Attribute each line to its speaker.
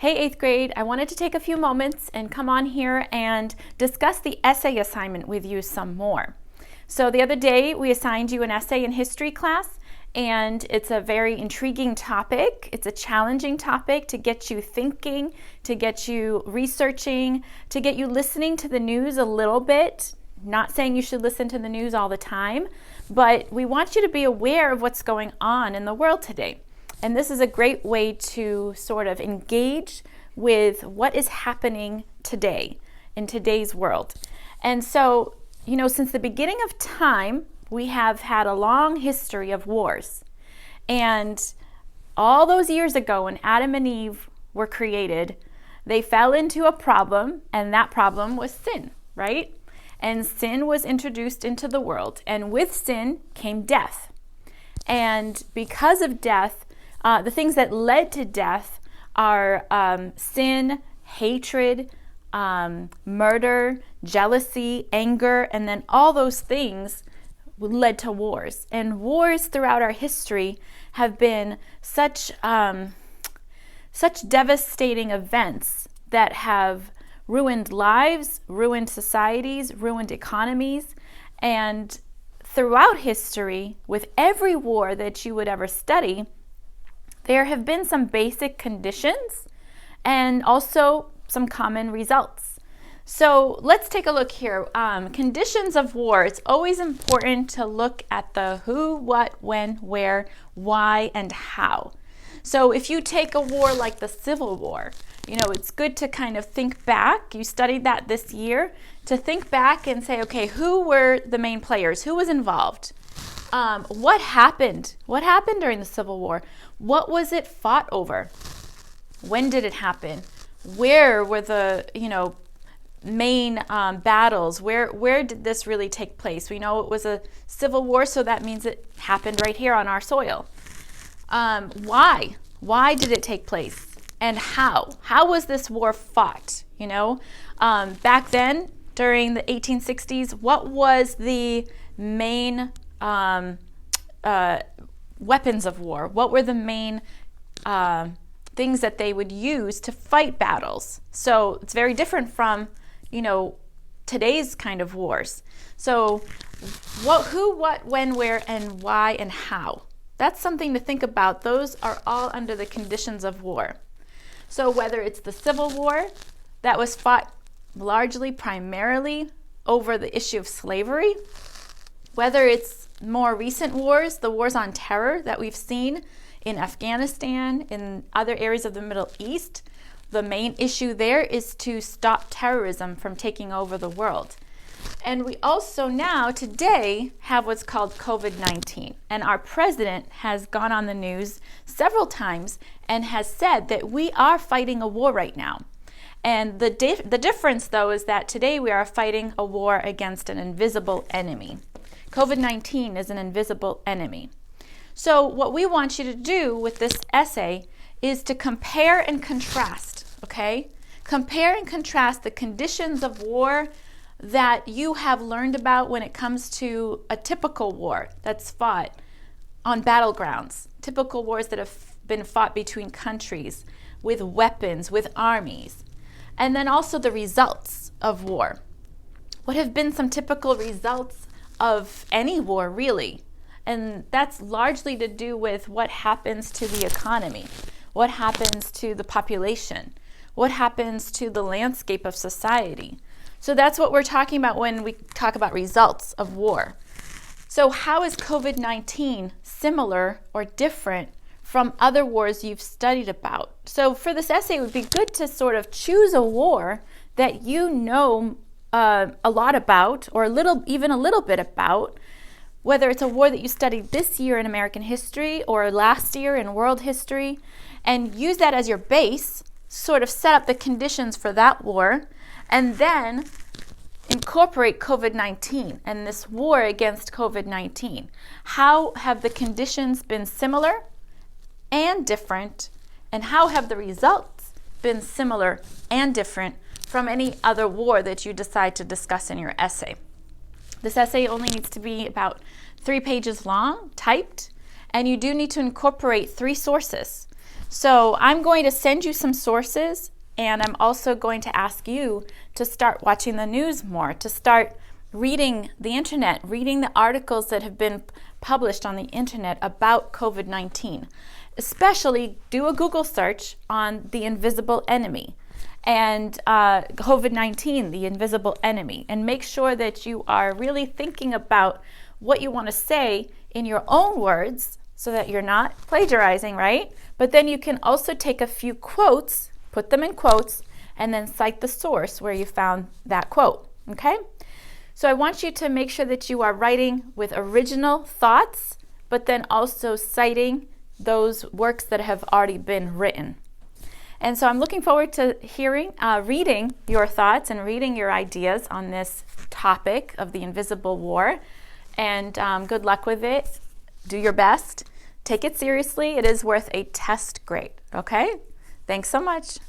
Speaker 1: Hey, 8th grade, I wanted to take a few moments and come on here and discuss the essay assignment with you some more. So the other day we assigned you an essay in history class, and it's a very intriguing topic. It's a challenging topic to get you thinking, to get you researching, to get you listening to the news a little bit. Not saying you should listen to the news all the time, but we want you to be aware of what's going on in the world today. And this is a great way to sort of engage with what is happening today in today's world. And so, since the beginning of time, we have had a long history of wars. And all those years ago when Adam and Eve were created, they fell into a problem, and that problem was sin, right? And sin was introduced into the world. And with sin came death. And because of death, the things that led to death are sin, hatred, murder, jealousy, anger, and then all those things led to wars. And wars throughout our history have been such devastating events that have ruined lives, ruined societies, ruined economies. And throughout history, with every war that you would ever study, there have been some basic conditions and also some common results. So let's take a look here. Conditions of war. It's always important to look at the who, what, when, where, why, and how. So if you take a war like the Civil War, it's good to kind of think back. You studied that this year, to think back and say, okay, who were the main players? Who was involved? What happened? What happened during the Civil War? What was it fought over? When did it happen? Where were the, main battles? Where did this really take place? We know it was a civil war, so that means it happened right here on our soil. Why? Why did it take place? And how? How was this war fought? Back then, during the 1860s, what was the main weapons of war? What were the main things that they would use to fight battles? So it's very different from, today's kind of wars. So what, who, what, when, where, and why, and how? That's something to think about. Those are all under the conditions of war. So whether it's the Civil War that was fought primarily over the issue of slavery, whether it's more recent wars, the wars on terror that we've seen in Afghanistan, in other areas of the Middle East, the main issue there is to stop terrorism from taking over the world. And we also now, today, have what's called COVID-19. And our president has gone on the news several times and has said that we are fighting a war right now. And the difference, though, is that today we are fighting a war against an invisible enemy. COVID-19 is an invisible enemy. So what we want you to do with this essay is to compare and contrast, okay? Compare and contrast the conditions of war that you have learned about when it comes to a typical war that's fought on battlegrounds, typical wars that have been fought between countries with weapons, with armies, and then also the results of war. What have been some typical results of any war, really? And that's largely to do with what happens to the economy, what happens to the population, what happens to the landscape of society. So that's what we're talking about when we talk about results of war. So how is COVID-19 similar or different from other wars you've studied about? So for this essay, it would be good to sort of choose a war that you know a lot about, or even a little bit about, whether it's a war that you studied this year in American history or last year in world history, and use that as your base, sort of set up the conditions for that war, and then incorporate COVID-19 and this war against COVID-19. How have the conditions been similar and different, and how have the results been similar and different from any other war that you decide to discuss in your essay? This essay only needs to be about 3 pages long, typed, and you do need to incorporate 3 sources. So I'm going to send you some sources, and I'm also going to ask you to start watching the news more, to start reading the internet, reading the articles that have been published on the internet about COVID-19. Especially do a Google search on the invisible enemy and COVID-19, the invisible enemy, and make sure that you are really thinking about what you want to say in your own words so that you're not plagiarizing, right? But then you can also take a few quotes, put them in quotes, and then cite the source where you found that quote, okay? So I want you to make sure that you are writing with original thoughts, but then also citing those works that have already been written. And so I'm looking forward to reading your thoughts and reading your ideas on this topic of the invisible war. And good luck with it. Do your best. Take it seriously. It is worth a test grade, okay? Thanks so much.